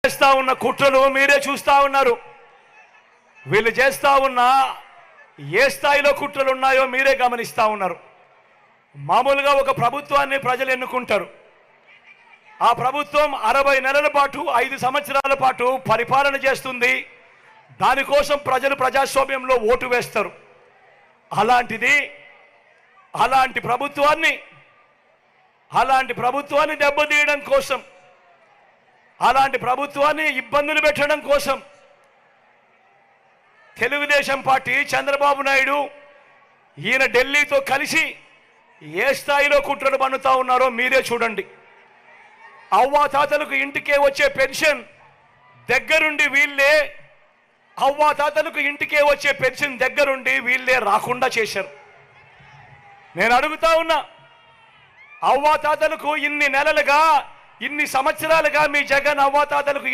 చేస్తా ఉన్న కుట్రలు మీరే చూస్తా ఉన్నారు. వీళ్ళు చేస్తా ఉన్న ఏ స్థాయిలో కుట్రలు ఉన్నాయో మీరే గమనిస్తా ఉన్నారు. మామూలుగా ఒక ప్రభుత్వాన్ని ప్రజలు ఎన్నుకుంటారు. ఆ ప్రభుత్వం 60 నెలల పాటు 5 సంవత్సరాల పాటు పరిపాలన చేస్తుంది. దానికోసం ప్రజలు ప్రజాస్వామ్యంలో ఓటు వేస్తారు. అలాంటి ప్రభుత్వాన్ని దెబ్బతీయడం కోసం, అలాంటి ప్రభుత్వాన్ని ఇబ్బందులు పెట్టడం కోసం తెలుగుదేశం పార్టీ చంద్రబాబు నాయుడు ఈయన ఢిల్లీతో కలిసి ఏ స్థాయిలో కుట్రలు పన్నుతా ఉన్నారో మీరే చూడండి. అవ్వాతాతలకు ఇంటికే వచ్చే పెన్షన్ దగ్గరుండి వీళ్ళే రాకుండా చేశారు. నేను అడుగుతా ఉన్నా, అవ్వాతాతలకు ఇన్ని నెలలుగా, ఇన్ని సంవత్సరాలుగా మీ జగన్ అవ్వాతాతలకు